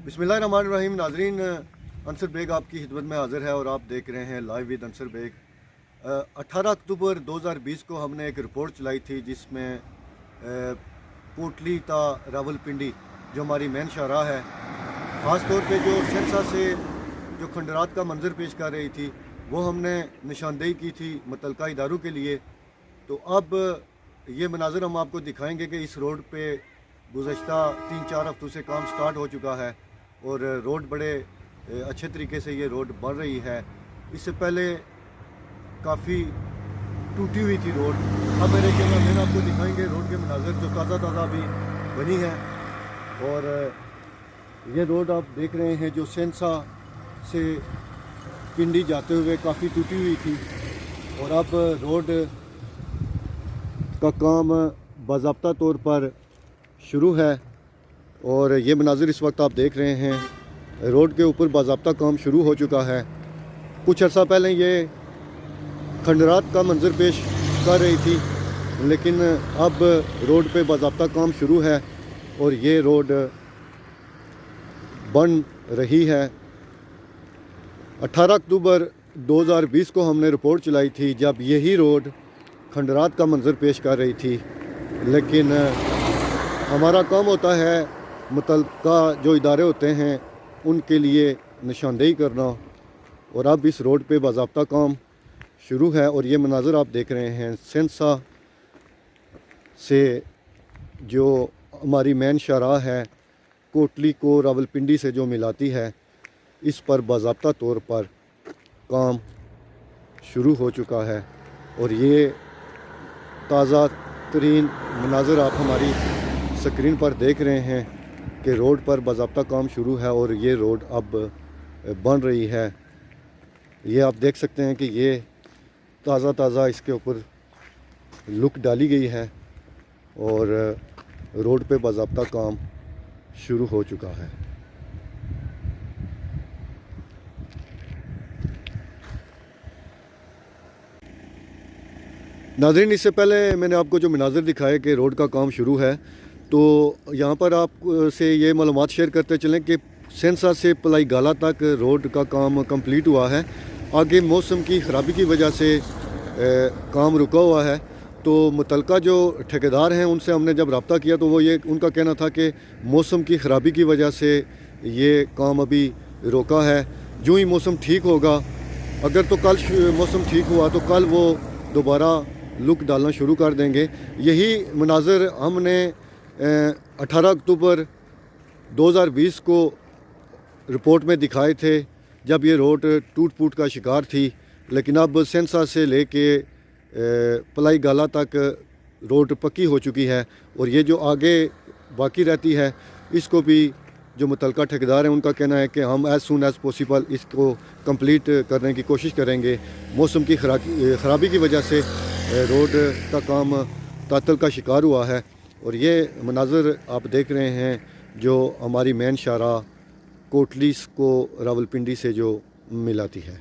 बिस्मिल्लाहिर्रहमानिर्रहीम। नाजरीन, अंसर बेग आपकी खिदमत में हाज़िर है और आप देख रहे हैं लाइव विद अंसर बेग। 18 अक्टूबर 2020 को हमने एक रिपोर्ट चलाई थी जिसमें कोटली ता रावलपिंडी जो हमारी मेन शाहराह है, ख़ास तौर पे जो सेंसा से जो खंडरात का मंजर पेश कर रही थी वो हमने निशानदेही की थी मुतल्लिका इदारों के लिए। तो अब ये मनाज़र हम आपको दिखाएंगे कि इस रोड पे गुज़श्ता 3-4 हफ्तों से काम स्टार्ट हो चुका है और रोड बड़े अच्छे तरीके से ये रोड बन रही है। इससे पहले काफ़ी टूटी हुई थी रोड। अब मेरे कैमरामैन आपको दिखाएंगे रोड के मनाज़र जो ताज़ा अभी बनी है। और ये रोड आप देख रहे हैं जो सेंसा से पिंडी जाते हुए काफ़ी टूटी हुई थी और अब रोड का काम बाज़ाब्ता तौर पर शुरू है। और ये मनाज़िर इस वक्त आप देख रहे हैं, रोड के ऊपर बाज़ाब्ता काम शुरू हो चुका है। कुछ अर्सा पहले ये खंडरात का मंजर पेश कर रही थी, लेकिन अब रोड पे बाज़ाब्ता काम शुरू है और ये रोड बन रही है। 18 अक्टूबर 2020 को हमने रिपोर्ट चलाई थी जब यही रोड खंडरात का मंजर पेश कर रही थी, लेकिन हमारा काम होता है मुतल्लिका जो इदारे होते हैं उनके लिए निशानदेही करना। और अब इस रोड पे बाज़ाब्ता काम शुरू है। और ये मनाज़र आप देख रहे हैं सेंसा से जो हमारी मेन शाहराह है कोटली को रावलपिंडी से जो मिलाती है, इस पर बाज़ाब्ता तौर पर काम शुरू हो चुका है। और ये ताज़ा तरीन मनाज़र आप हमारी स्क्रीन पर देख रहे हैं कि रोड पर बाज़ाब्ता काम शुरू है और ये रोड अब बन रही है। ये आप देख सकते हैं कि ये ताज़ा इसके ऊपर लुक डाली गई है और रोड पे बाज़ाब्ता काम शुरू हो चुका है। नाज़रीन, इससे पहले मैंने आपको जो मनाज़र दिखाए कि रोड का काम शुरू है, तो यहाँ पर आप से ये मालूमात शेयर करते चलें कि सेंसा से पलाई गाला तक रोड का काम कंप्लीट हुआ है। आगे मौसम की ख़राबी की वजह से काम रुका हुआ है। तो मुतल्लिका जो ठेकेदार हैं उनसे हमने जब रब्ता किया तो वो ये उनका कहना था कि मौसम की ख़राबी की वजह से ये काम अभी रोका है। जो ही मौसम ठीक होगा, अगर तो कल मौसम ठीक हुआ तो कल वो दोबारा लुक डालना शुरू कर देंगे। यही मनाज़र हमने 18 अक्टूबर 2020 को रिपोर्ट में दिखाए थे जब ये रोड टूट फूट का शिकार थी। लेकिन अब सेंसा से लेके पलाई गाला तक रोड पक्की हो चुकी है और ये जो आगे बाकी रहती है इसको भी जो मुतल्लिका ठेकेदार हैं उनका कहना है कि हम एज़ सून एज़ पॉसिबल इसको कंप्लीट करने की कोशिश करेंगे। मौसम की ख़राबी की वजह से रोड का काम तातल का शिकार हुआ है। और ये मनाज़र आप देख रहे हैं जो हमारी मेन शाहराह कोटली को रावलपिंडी से जो मिलाती है।